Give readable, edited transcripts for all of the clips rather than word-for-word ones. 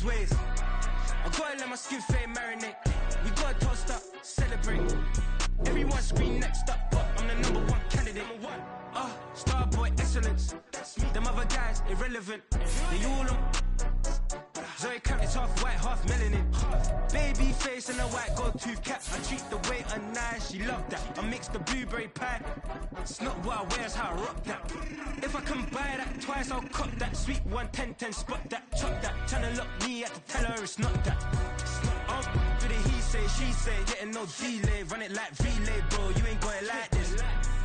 ways. I gotta let my skin fade marinate. We gotta toast up, celebrate. Everyone scream next up, but I'm the #1 candidate. Star boy excellence. Them other guys irrelevant. They all on. Zoe Camp is half white, half melanin. Baby face and a white gold tooth cap. I treat the waiter nice, she loved that. I mix the blueberry pie. It's not what I wear, it's how I rock that. If I can buy that twice, I'll cop that. Sweet 110, spot that, chop that. Tryna lock me at the teller, it's not that. Do the he say, she say, getting no delay. Run it like relay, bro, you ain't got it like this.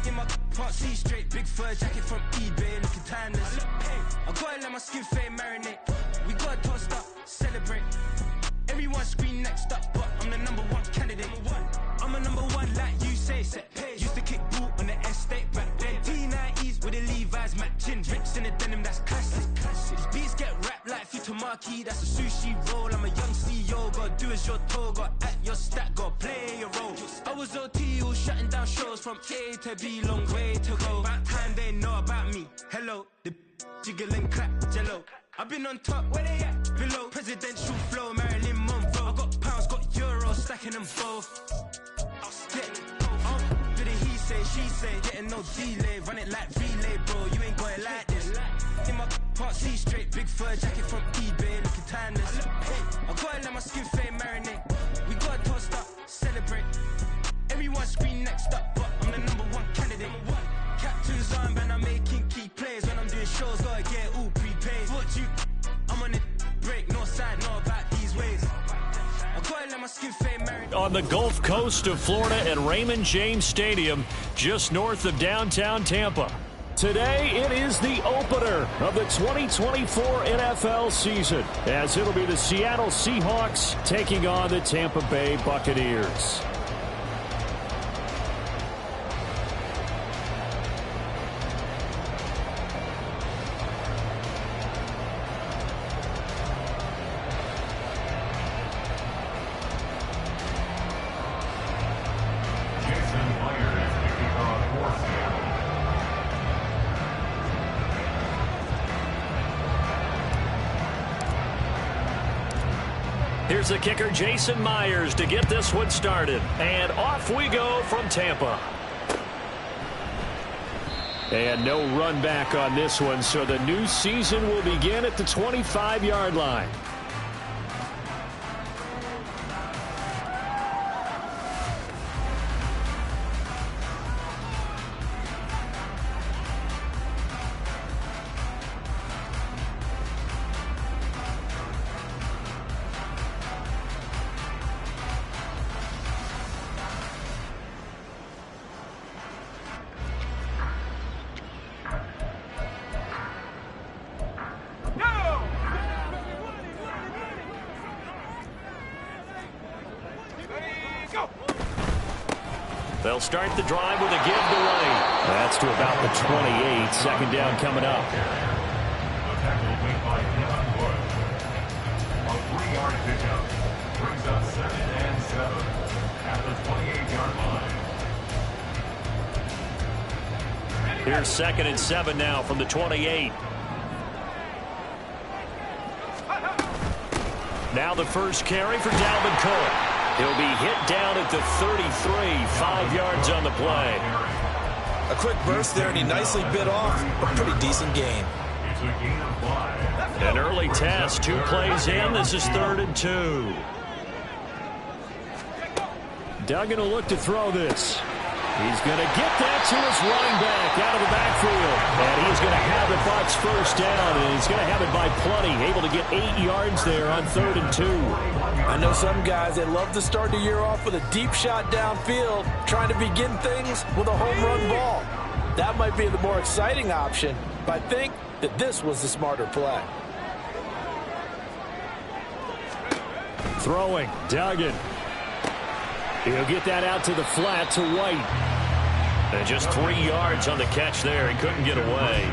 In my part C straight, big fur jacket from eBay, looking timeless. I gotta let my skin fade marinate. We gotta toast up, celebrate. Everyone scream next up, but I'm the #1 candidate. I'm a #1 like you say, set pace. Used to kick boot on the estate back then. T90s with the Levi's matching. Rips in the denim, that's classic. These beats get wrapped like Futamaki, that's a sushi roll. I'm a young CEO, gotta do as you're told. Gotta act your stat, gotta play your role. I was OT, all shutting down shows from A to B, long way to go. About time they know about me. Hello, the jiggle and clap, jello. I've been on top, where they at? Below, presidential flow, Marilyn Monroe. I got pounds, got euros, stacking them both. Do the he say, she say, getting no delay. Run it like relay, bro, you ain't got it like this. In my part C straight, big fur jacket from eBay, looking timeless. I gotta let my skin fade marinate. We gotta toast up, celebrate. Everyone scream next up, but I'm the #1 candidate. Captain's armband, I'm making key plays. When I'm doing shows, gotta get it all prepaid. What you, I'm on it, break, no side, know about these ways. I gotta let my skin fade marinate. On the Gulf Coast of Florida at Raymond James Stadium, just north of downtown Tampa. Today, it is the opener of the 2024 NFL season, as it'll be the Seattle Seahawks taking on the Tampa Bay Buccaneers. Here's the kicker, Jason Myers, to get this one started. And off we go from Tampa. And no run back on this one, so the new season will begin at the 25-yard line. They'll start the drive with a give to White. That's to about the 28. Second down coming up. A tackle made by Devon Wood. A 3-yard pickup brings up 2nd and 7 at the 28-yard line. Here's 2nd and 7 now from the 28. Now the first carry for Dalvin Cook. He'll be hit down at the 33, 5 yards on the play. A quick burst there, and he nicely bit off a pretty decent gain. It's a gain of 5. An early test, 2 plays in. This is 3rd and 2. Duggan will look to throw this. He's going to get that to his running back out of the backfield. And he's going to have the Bucs first down, and he's going to have it by plenty. Able to get 8 yards there on 3rd and 2. I know some guys, they love to start the year off with a deep shot downfield, trying to begin things with a home run ball. That might be the more exciting option, but I think that this was the smarter play. Throwing, Duggan. He'll get that out to the flat to White. And just 3 yards on the catch there. He couldn't get away.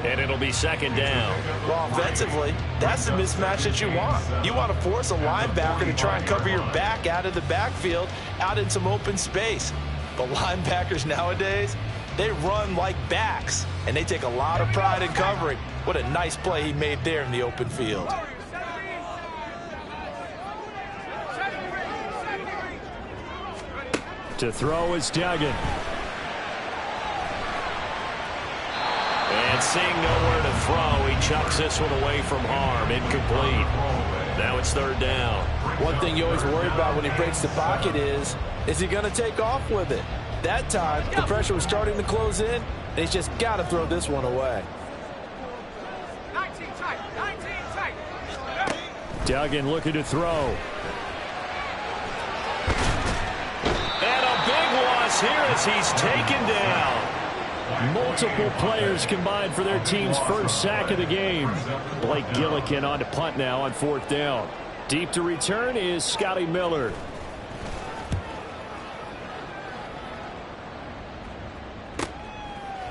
And it'll be 2nd down. Well, offensively, that's the mismatch that you want. You want to force a linebacker to try and cover your back out of the backfield, out in some open space. But linebackers nowadays, they run like backs, and they take a lot of pride in covering. What a nice play he made there in the open field. To throw is Duggan. And seeing nowhere to throw, he chucks this one away from harm. Incomplete. Now it's third down. One thing you always worry about when he breaks the pocket is he going to take off with it? That time, the pressure was starting to close in, and he's just got to throw this one away. 19 tight. Duggan looking to throw. And a big loss here as he's taken down. Multiple players combined for their team's first sack of the game. Blake Gillikin on to punt now on fourth down. Deep to return is Scotty Miller.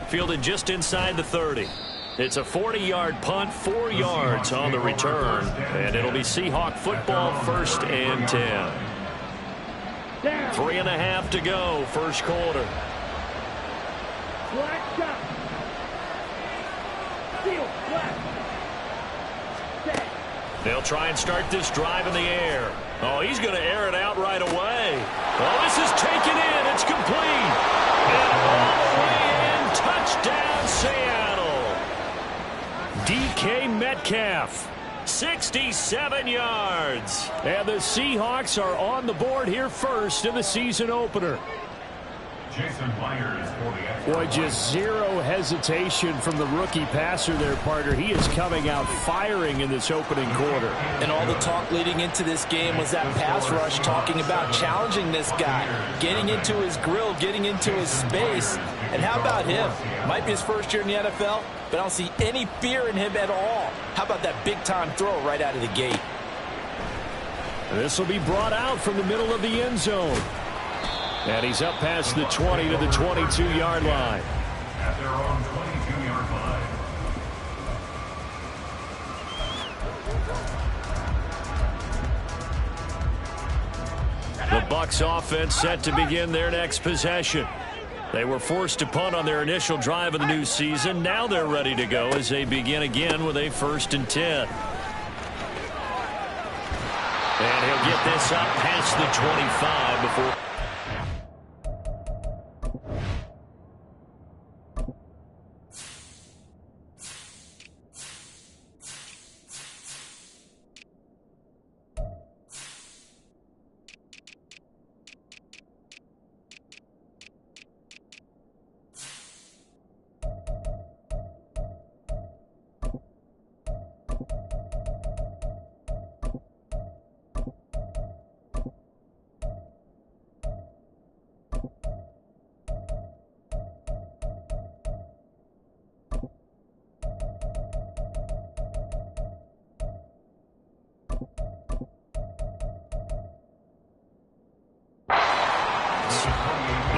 Fielded just inside the 30. It's a 40-yard punt, 4 yards on the return. And it'll be Seahawk football, 1st and 10. 3.5 to go, first quarter. They'll try and start this drive in the air. Oh, he's going to air it out right away. Oh, this is taken in. It's complete. And all the way in. Touchdown, Seattle. DK Metcalf, 67 yards. And the Seahawks are on the board here first in the season opener. Jason Myers for the extra. Boy, just zero hesitation from the rookie passer there, partner. He is coming out firing in this opening quarter. And all the talk leading into this game was that pass rush, talking about challenging this guy, getting into his grill, getting into his space. And how about him? Might be his first year in the NFL, but I don't see any fear in him at all. How about that big-time throw right out of the gate? This will be brought out from the middle of the end zone. And he's up past the 20 to the 22-yard line. At their own 22-yard line. The Bucs offense set to begin their next possession. They were forced to punt on their initial drive of the new season. Now they're ready to go as they begin again with a 1st and 10. And he'll get this up past the 25 before.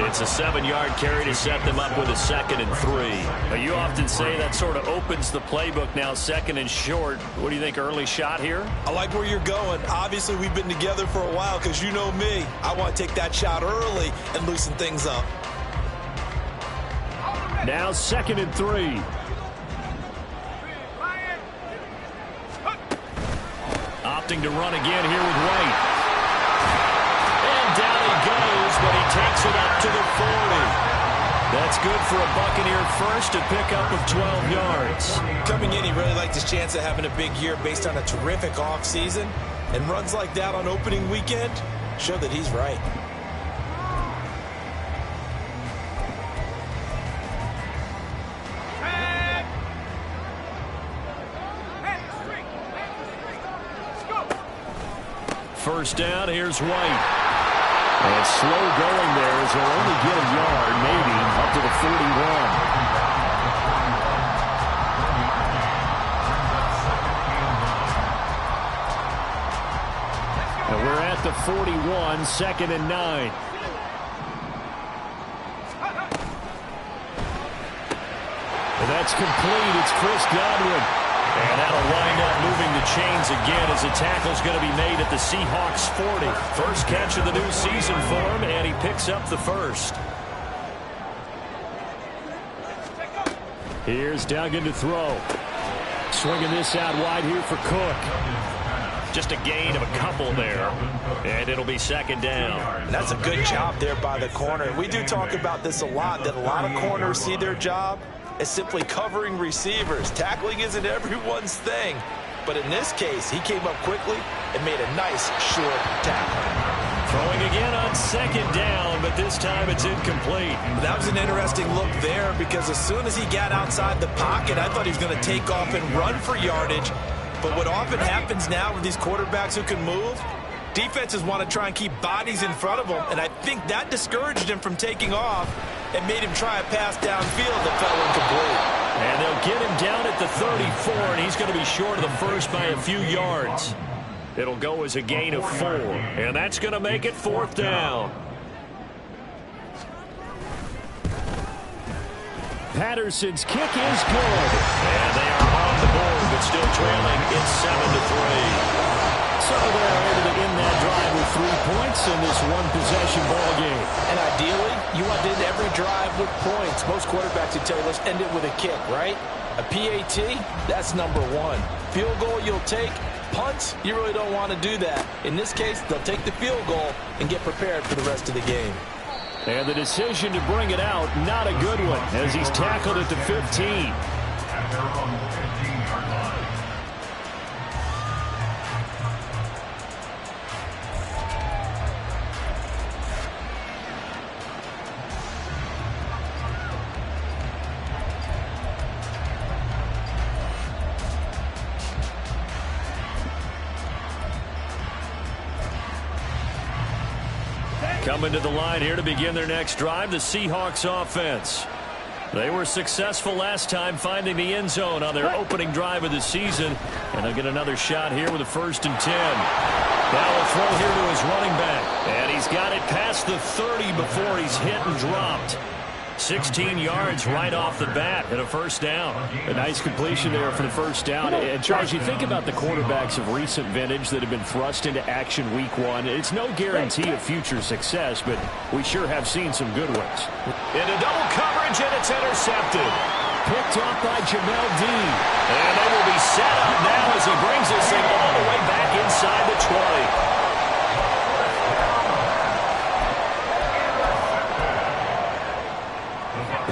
It's a 7-yard carry to set them up with a 2nd and 3. You often say that sort of opens the playbook now, 2nd and short. What do you think, early shot here? I like where you're going. Obviously, we've been together for a while because you know me. I want to take that shot early and loosen things up. Now 2nd and 3. Opting to run again here with White. And down he goes, but he takes it up to the 40. That's good for a Buccaneer first to pick up of 12 yards. Coming in, he really liked his chance of having a big year based on a terrific offseason. And runs like that on opening weekend show that he's right. First down, here's White. And slow going there as he'll only get a yard, maybe, up to the 41. And we're at the 41, 2nd and 9. And that's complete. It's Chris Godwin. And that'll wind up moving the chains again as the tackle's going to be made at the Seahawks 40. First catch of the new season for him, and he picks up the first. Here's Duggan to throw. Swinging this out wide here for Cook. Just a gain of a couple there, and it'll be second down. And that's a good job there by the corner. We do talk about this a lot, that a lot of corners see their job as simply covering receivers. Tackling isn't everyone's thing, but in this case, he came up quickly and made a nice short tackle. Throwing again on second down, but this time it's incomplete. That was an interesting look there because as soon as he got outside the pocket, I thought he was going to take off and run for yardage. But what often happens now with these quarterbacks who can move, defenses want to try and keep bodies in front of them, and I think that discouraged him from taking off and made him try a pass downfield that fell incomplete. And they'll get him down at the 34, and he's going to be short of the first by a few yards. It'll go as a gain of 4, and that's going to make it fourth down. Patterson's kick is good. And they are on the board, but still trailing. It's 7-3. So they're able to end that drive with 3 points in this one-possession ball game. And ideally, you want to end every drive with points. Most quarterbacks would tell you, let's end it with a kick, right? A PAT, that's number 1. Field goal you'll take. Punts, you really don't want to do that. In this case, they'll take the field goal and get prepared for the rest of the game. And the decision to bring it out, not a good one, as he's tackled at the 15. At their own 15-yard line. Coming to the line here to begin their next drive, the Seahawks offense. They were successful last time finding the end zone on their opening drive of the season, and they'll get another shot here with a 1st and 10. Now a throw here to his running back, and he's got it past the 30 before he's hit and dropped. 16 yards right off the bat and a 1st down. A nice completion there for the 1st down. And Charles, you think about the quarterbacks of recent vintage that have been thrust into action week 1. It's no guarantee of future success, but we sure have seen some good ones. Into double coverage, and it's intercepted. Picked off by Jamel Dean. And they will be set up now as he brings this thing all the way back inside the 20.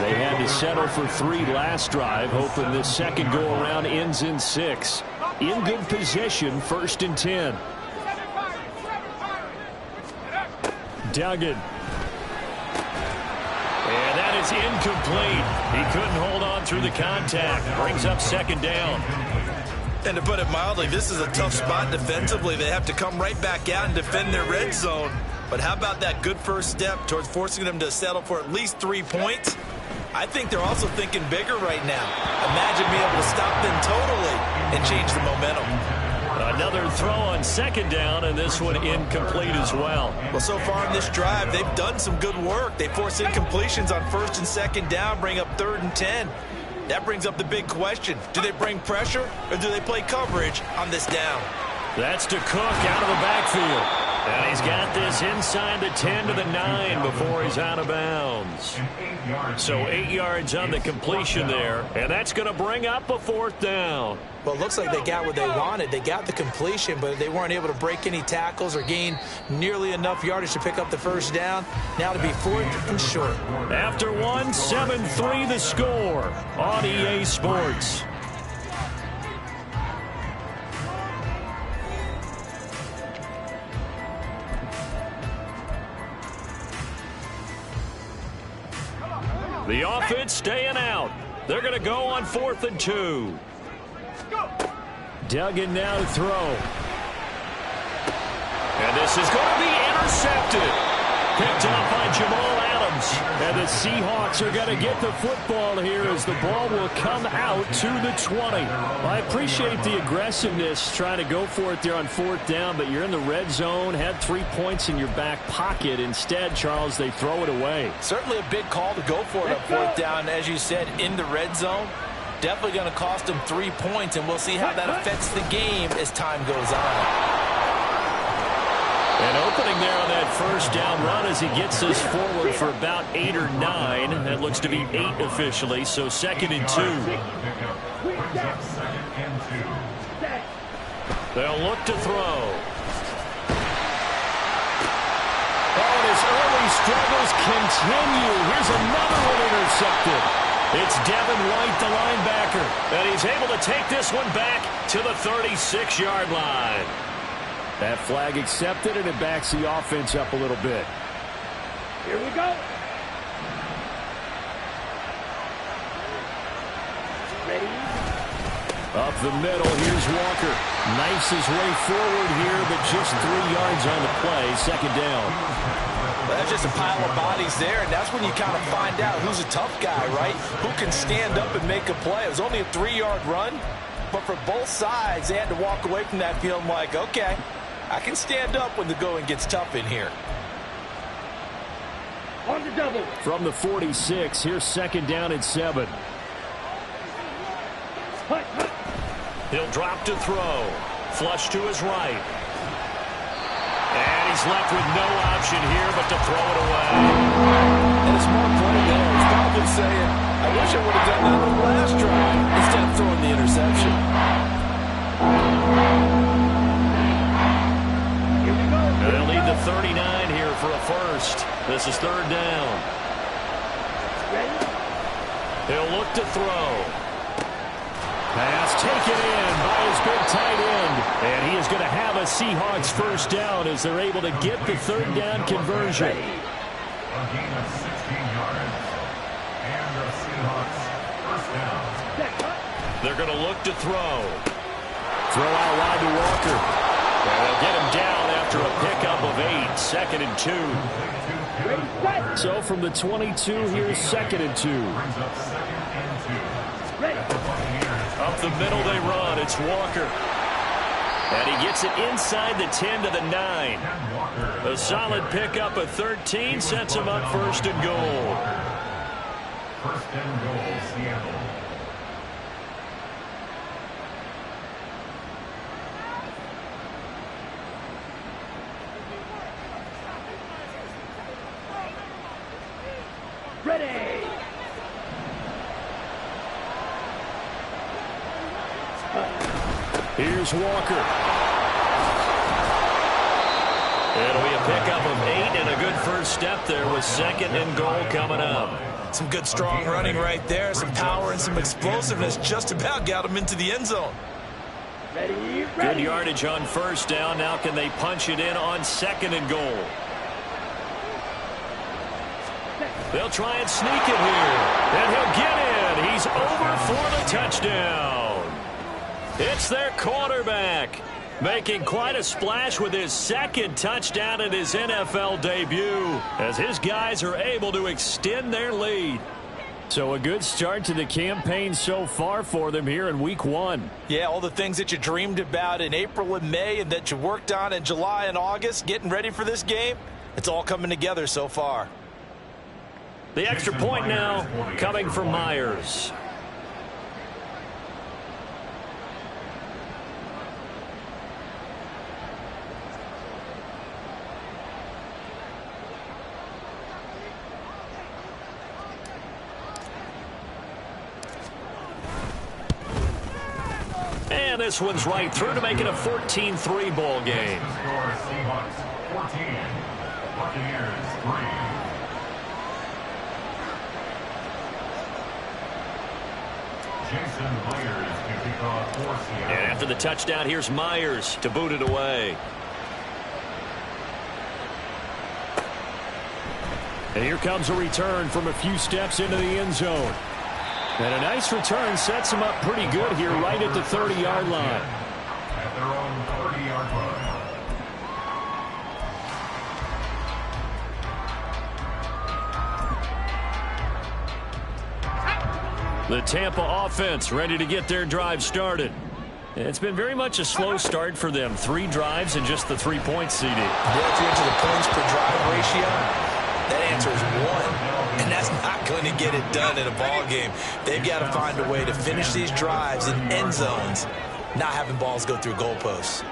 They had to settle for 3 last drive, hoping this second go-around ends in 6. In good position, 1st and 10. Duggan. And that is incomplete. He couldn't hold on through the contact. Brings up 2nd down. And to put it mildly, this is a tough spot defensively. They have to come right back out and defend their red zone. But how about that good first step towards forcing them to settle for at least 3 points? I think they're also thinking bigger right now. Imagine being able to stop them totally and change the momentum. Another throw on 2nd down, and this one incomplete as well. Well, so far in this drive, they've done some good work. They force incompletions on 1st and 2nd down, bring up 3rd and 10. That brings up the big question. Do they bring pressure, or do they play coverage on this down? That's to Cook out of the backfield. And he's got this inside the 10 to the 9 before he's out of bounds. So 8 yards on the completion there, and that's going to bring up a 4th down. Well, it looks like they got what they wanted. They got the completion, but they weren't able to break any tackles or gain nearly enough yardage to pick up the 1st down. Now to be 4th and short. After 1, 7-3 the score on EA Sports. The offense staying out. They're going to go on 4th and 2. Duggan now to throw. And this is going to be intercepted. Picked up by Jamal Adams. And the Seahawks are going to get the football here as the ball will come out to the 20. I appreciate the aggressiveness trying to go for it there on 4th down, but you're in the red zone, had 3 points in your back pocket. Instead, Charles, they throw it away. Certainly a big call to go for it on 4th down, as you said, in the red zone. Definitely going to cost them 3 points, and we'll see how that affects the game as time goes on. And opening there on that 1st down run as he gets this forward for about 8 or 9. That looks to be 8 officially, so 2nd and 2. They'll look to throw. Oh, and his early struggles continue. Here's another one intercepted. It's Devin White, the linebacker, and he's able to take this one back to the 36-yard line. That flag accepted, and it backs the offense up a little bit. Here we go. Ready? Up the middle, here's Walker. Knifes his way forward here, but just 3 yards on the play. Second down. Well, that's just a pile of bodies there, and that's when you kind of find out who's a tough guy, right? Who can stand up and make a play. It was only a 3-yard run, but for both sides, they had to walk away from that feeling like, okay, I can stand up when the going gets tough in here. On the double. From the 46, here's second down and 7. He'll drop to throw. Flush to his right. And he's left with no option here but to throw it away. And a smart play there. He's probably saying, I wish I would have done that on the last drive instead of throwing the interception. Here we go. They'll lead the 39 here for a first. This is third down. Ready? He'll look to throw. Pass taken in by his big tight end. And he is going to have a Seahawks first down as they're able to get the third down conversion. A gain of 16 yards. And the Seahawks first down. They're going to look to throw. Throw out wide to Walker. And they'll get him down after a pickup of 8. Second and 2. So from the 22, here's second and 2. Brings up second and 2. Ready? Up the middle they run. It's Walker. And he gets it inside the 10 to the 9. A solid pickup of 13 sets him up first and goal. First and goal, Seattle. Ready? Here's Walker. It'll be a pickup of 8 and a good first step there with second and goal coming up. Some good strong running right there. Some power and some explosiveness just about got him into the end zone. Ready? Good yardage on first down. Now can they punch it in on second and goal? They'll try and sneak it here. And he'll get in. He's over for the touchdown. It's their quarterback making quite a splash with his second touchdown in his NFL debut as his guys are able to extend their lead. So a good start to the campaign so far for them here in week 1. Yeah, all the things that you dreamed about in April and May and that you worked on in July and August, getting ready for this game, it's all coming together so far. The extra point now coming from Myers. And this one's right through to make it a 14-3 ball game. Score Seahawks 14. Buccaneers 3. Jason Myers to kick off for Seattle. And after the touchdown, here's Myers to boot it away. And here comes a return from a few steps into the end zone. And a nice return sets him up pretty good here right at the 30-yard line. At their own 30-yard line. The Tampa offense ready to get their drive started. It's been very much a slow start for them. 3 drives and just the 3-point CD. Yeah, if you're into the points per drive ratio, that answer is 1. And that's not going to get it done in a ball game. They've got to find a way to finish these drives in end zones, not having balls go through goalposts.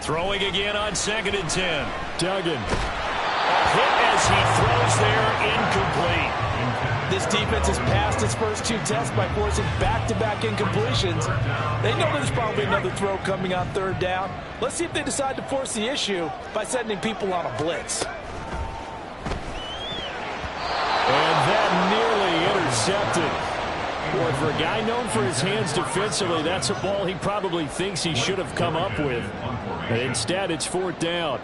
Throwing again on 2nd and 10. Duggan. A hit as he throws there, incomplete. This defense has passed its first 2 tests by forcing back-to-back incompletions. They know there's probably another throw coming on 3rd down. Let's see if they decide to force the issue by sending people on a blitz. And that nearly intercepted. Boy, for a guy known for his hands defensively, that's a ball he probably thinks he should have come up with. And instead, it's 4th down.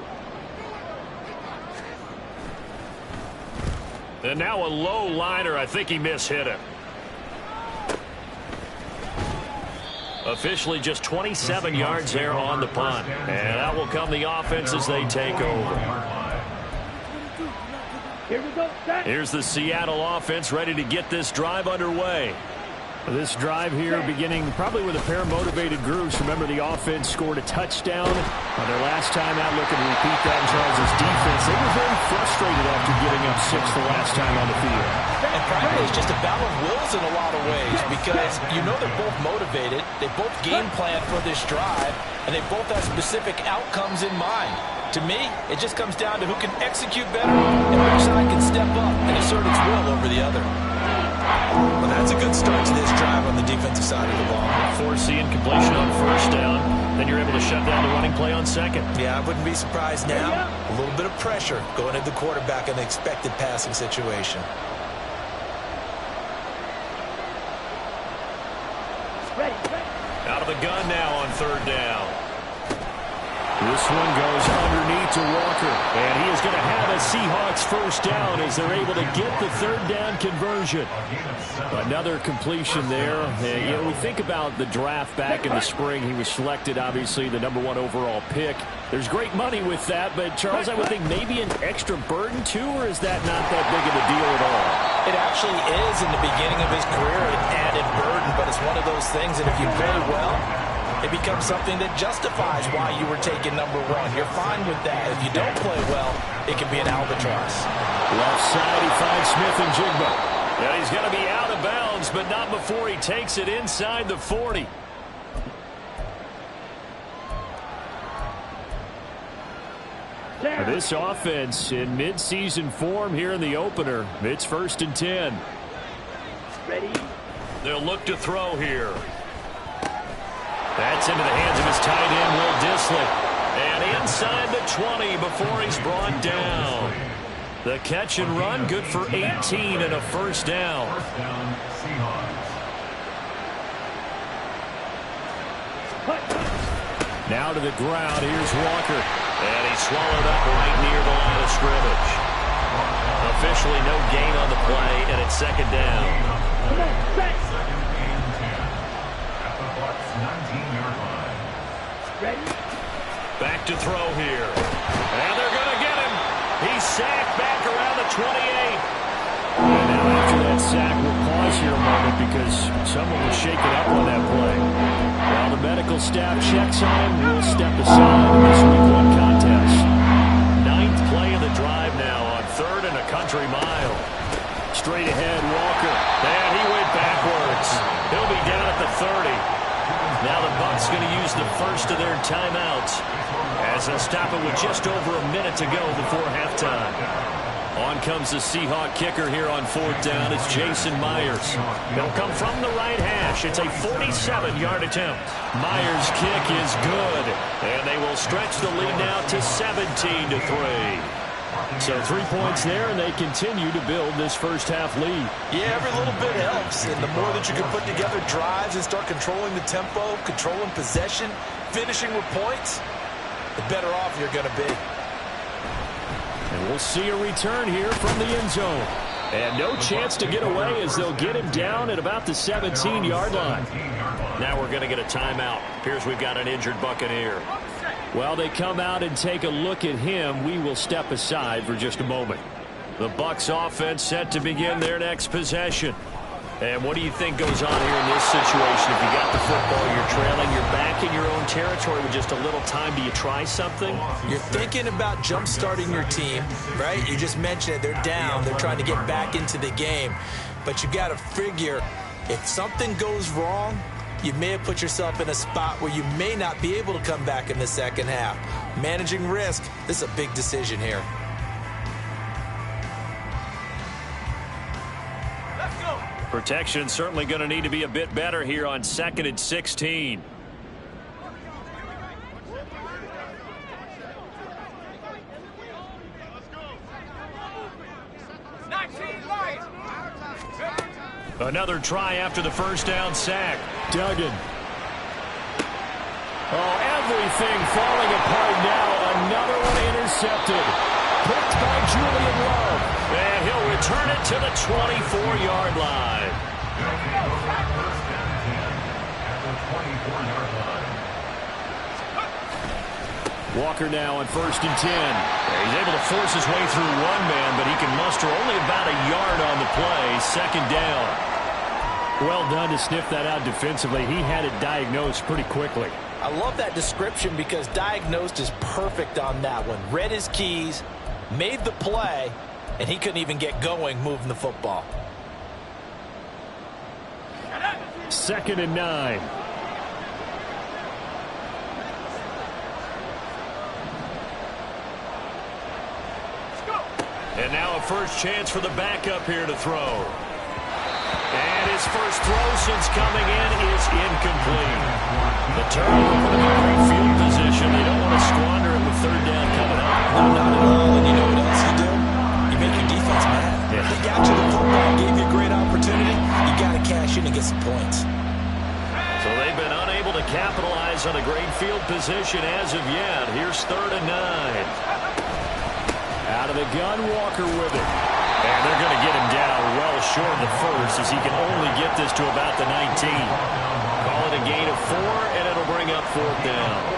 And now a low liner. I think he mishit it. Officially just 27 yards there on the punt. And out will come the offense as they take over. Here's the Seattle offense ready to get this drive underway. This drive here beginning probably with a pair of motivated groups. Remember, the offense scored a touchdown on their last time out. Looking to repeat that in Charles' defense. They were very frustrated after giving up 6 the last time on the field. And frankly, it's just a battle of wills in a lot of ways because you know they're both motivated. They both game plan for this drive, and they both have specific outcomes in mind. To me, it just comes down to who can execute better and which side can step up and assert its will over the other. Well, that's a good start to this drive on the defensive side of the ball. Force the incompletion on 1st down. Then you're able to shut down the running play on 2nd. Yeah, I wouldn't be surprised now. A little bit of pressure going into the quarterback in the expected passing situation. Out of the gun now on 3rd down. This one goes underneath to Walker. And he is going to have a Seahawks 1st down as they're able to get the 3rd down conversion. Another completion there. And, you know, we think about the draft back in the spring. He was selected, obviously, the #1 overall pick. There's great money with that, but, Charles, I would think maybe an extra burden, too, or is that not that big of a deal at all? It actually is in the beginning of his career, an added burden, but it's one of those things that if you play well, it becomes something that justifies why you were taken #1. You're fine with that. If you don't play well, it can be an albatross. Left side, he finds Smith and Jigba. And he's going to be out of bounds, but not before he takes it inside the 40. This offense in midseason form here in the opener. It's 1st and 10. Ready? They'll look to throw here. That's into the hands of his tight end, Will Dissly. And inside the 20 before he's brought down. The catch and run, good for 18 and a 1st down. Now to the ground, here's Walker. And he's swallowed up right near the line of scrimmage. Officially no gain on the play, and it's 2nd down. Back to throw here. And they're going to get him. He's sacked back around the 28. And now after that sack, we'll pause here a moment because someone was shaken up on that play. While the medical staff checks on him, we'll step aside in this Week 1 contest. 9th play of the drive now on 3rd and a country mile. Straight ahead, Walker. And he went backwards. He'll be down at the 30. Now the Bucs going to use the first of their timeouts as they'll stop it with just over a minute to go before halftime. On comes the Seahawk kicker here on 4th down. It's Jason Myers. He'll come from the right hash. It's a 47-yard attempt. Myers' kick is good, and they will stretch the lead now to 17-3. So 3 points there, and they continue to build this first-half lead. Yeah, every little bit helps. And the more that you can put together drives and start controlling the tempo, controlling possession, finishing with points, the better off you're going to be. And we'll see a return here from the end zone. And no chance to get away as they'll get him down at about the 17-yard line. Now we're going to get a timeout. Appears we've got an injured Buccaneer. While they come out and take a look at him, we will step aside for just a moment. The Bucs offense set to begin their next possession. And what do you think goes on here in this situation? If you got the football, you're trailing, you're back in your own territory with just a little time. Do you try something? You're thinking about jump-starting your team, right? You just mentioned it. They're down. They're trying to get back into the game. But you got to figure if something goes wrong, you may have put yourself in a spot where you may not be able to come back in the second half. Managing risk, this is a big decision here. Protection certainly going to need to be a bit better here on 2nd and 16. Another try after the first down sack. Duggan. Oh, everything falling apart now. Another one intercepted. Picked by Julian Love. And he'll return it to the 24-yard line. Walker now on 1st and 10. He's able to force his way through one man, but he can muster only about a yard on the play. 2nd down. Well done to sniff that out defensively. He had it diagnosed pretty quickly. I love that description because diagnosed is perfect on that one. Read his keys, made the play, and he couldn't even get going moving the football. 2nd and 9. And now a first chance for the backup here to throw. And his first throw since coming in is incomplete. The turnover for the great field position. They don't want to squander it with 3rd down coming up. No, not at all. And you know what else you do? You make your defense mad. Yeah. They got you the football, gave you a great opportunity. You got to cash in and get some points. So they've been unable to capitalize on a great field position as of yet. Here's 3rd and 9. Out of the gun, Walker with it. And they're going to get him down well short of the first as he can only get this to about the 19. Call it a gain of 4, and it'll bring up 4th down.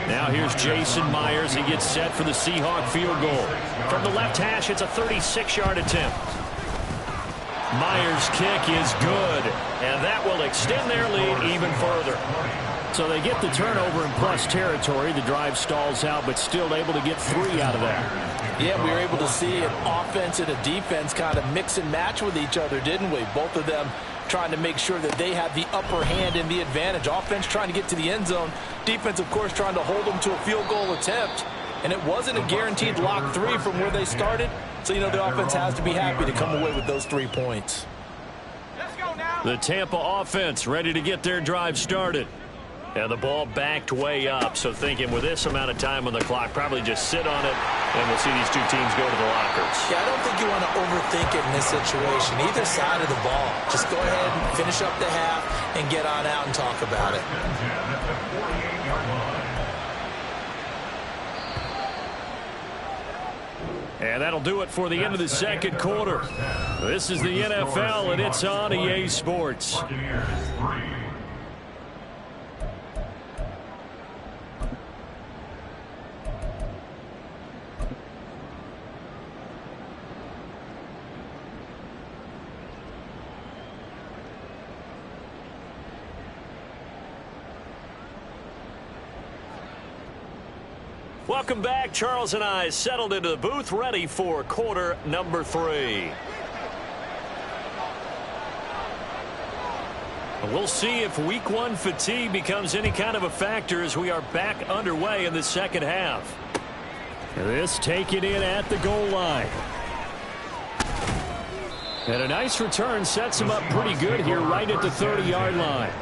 Now here's Jason Myers. He gets set for the Seahawk field goal. From the left hash, it's a 36-yard attempt. Myers' kick is good, and that will extend their lead even further. So they get the turnover in plus territory. The drive stalls out, but still able to get 3 out of that. Yeah, we were able to see an offense and a defense kind of mix and match with each other, didn't we? Both of them trying to make sure that they have the upper hand and the advantage. Offense trying to get to the end zone. Defense, of course, trying to hold them to a field goal attempt. And it wasn't a guaranteed lock 3 from where they started. So, you know, the offense has to be happy to come away with those 3 points. The Tampa offense ready to get their drive started. And the ball backed way up. So thinking with this amount of time on the clock, probably just sit on it, and we'll see these two teams go to the lockers. Yeah, I don't think you want to overthink it in this situation. Either side of the ball. Just go ahead and finish up the half and get on out and talk about it. And that'll do it for the end of the second quarter. This is the NFL, and it's on EA Sports. Welcome back. Charles and I settled into the booth, ready for quarter number 3. We'll see if week 1 fatigue becomes any kind of a factor as we are back underway in the second half. This taken in at the goal line. And a nice return sets him up pretty good here right at the 30-yard line.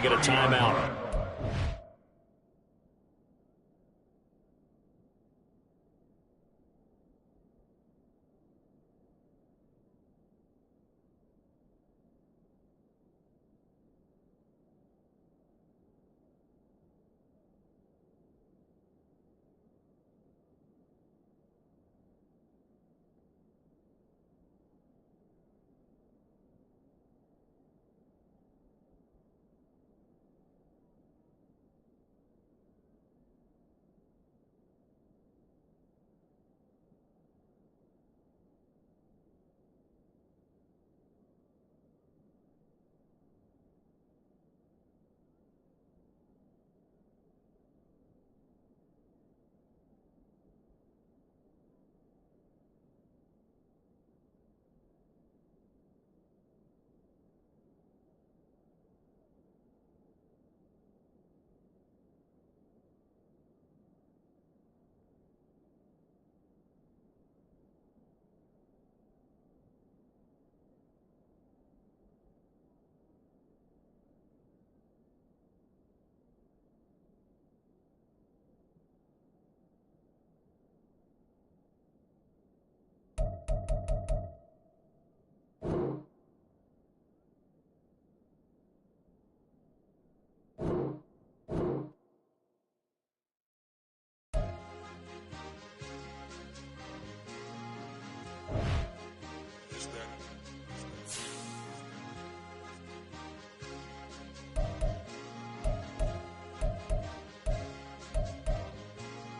get a timeout.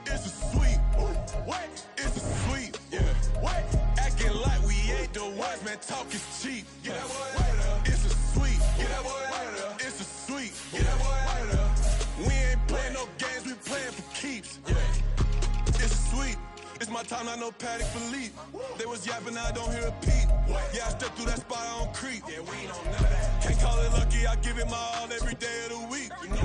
It's a sweep. What? It's a sweep. Yeah. What? Acting like we ain't the ones, man. Talk is cheap. Get that boy out of there. It's a sweep. Get that boy out of there. It's a sweep. Get that boy out of there. We ain't playing no games. We playing for keeps. Yeah. It's a sweep. It's my time, not no Paddock Philippe. They was yapping, now I don't hear a peep. Yeah, I step through that spot, I don't creep. Yeah, we don't know that. Can't call it lucky, I give it my all every day of the week. You know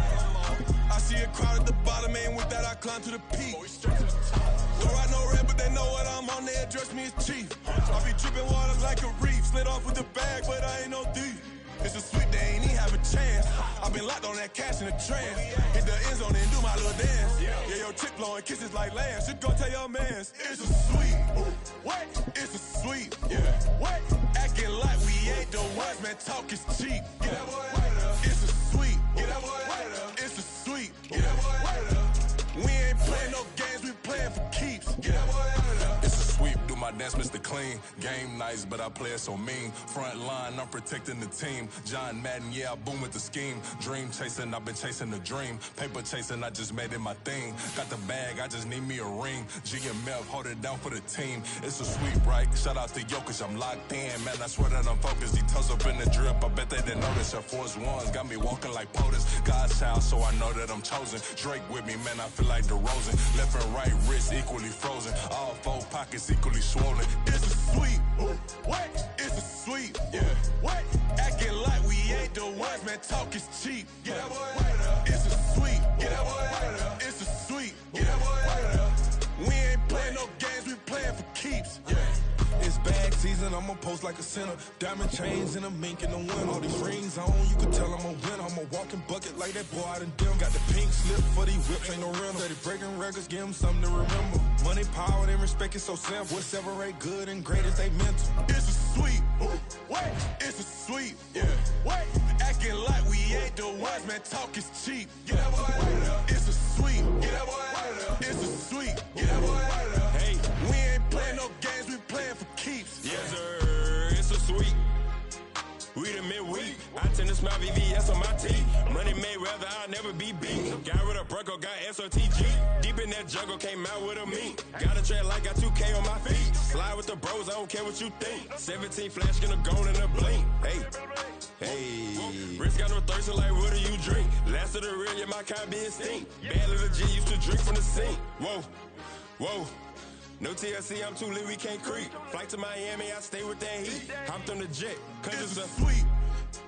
I see a crowd at the bottom, and with that I climb to the peak. Don't ride no red, but they know what I'm on, they address me as chief. I be dripping water like a reef, slid off with the bag, but I ain't no thief. It's a sweep, they ain't even have a chance. I been locked on that cash in a trance. Hit the end zone and do my little dance. Yeah, your chick blowing kisses like lambs. Should go tell your mans. It's a sweep. What? It's a sweep. Yeah. What? Acting like we ain't the ones, man. Talk is cheap. Get that boy out of there. It's a sweep. Get that boy out of there. It's a sweep. Get that boy out of there. We ain't playing no games, we playing for keeps. Get that boy out of there. It's a sweep, do my dance, Mr. Clean. Game nice, but I play it so mean. Front line, I'm protecting the team. John Madden, yeah, I boom with the scheme. Dream chasing, I've been chasing the dream. Paper chasing, I just made it my thing. Got the bag, I just need me a ring. G and Mel, hold it down for the team. It's a sweep, right? Shout out to Jokic, I'm locked in. Man, I swear that I'm focused. He toes up in the drip, I bet they didn't notice. Air Force Ones got me walking like POTUS. God's child, so I know that I'm chosen. Drake with me, man, I feel like DeRozan. Left and right wrist equally frozen. All four pockets equally swollen. It's a sweep. What? It's a sweep. Yeah. What? Acting like we ain't the ones, man. Talk is cheap. Get that boy out of there. It's a sweep. Get that boy out of there. It's a sweep. Get that boy out of there. We ain't playing no games, we playing for keeps. Yeah. It's bag season, I'ma post like a sinner. Diamond chains and a mink in the wind. All these rings on, you can tell I'm a winner. I'm a walking bucket like that boy out in dim. Got the pink slip for these whips, ain't no rental. Steady breaking records, give them something to remember. Money, power, and respect is so simple. What separate good and great is they mental. It's a sweep. What? It's a sweep. Yeah. What? Acting like we ain't the ones, man. Talk is cheap. Get that boy out of there. It's a sweep. Get that boy out of there. It's a sweep. Get that boy out of there. Hey, we ain't playing no games, we playing for keeps. Yes, sir. It's a sweep. We the midweek. I tend to smile VVS on my teeth. Money made rather I'll never be beat. Got rid of Bronco, got SOTG. Deep in that jungle, came out with a meat. Got a tread like got 2K on my feet. Slide with the bros, I don't care what you think. 17 flash, gonna go in a blink. Hey, hey. Wrist got no thirst, like what do you drink? Last of the real, yeah, my kind be extinct. Bad little G used to drink from the sink. Whoa, whoa. No TLC, I'm too lit, we can't creep. Flight to Miami, I stay with that heat. Hopped on the jet, cause it's a sweep.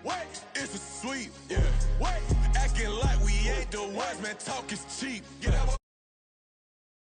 What? It's a sweep. Yeah. What? Acting like we ain't the ones, man. Talk is cheap. Get that boy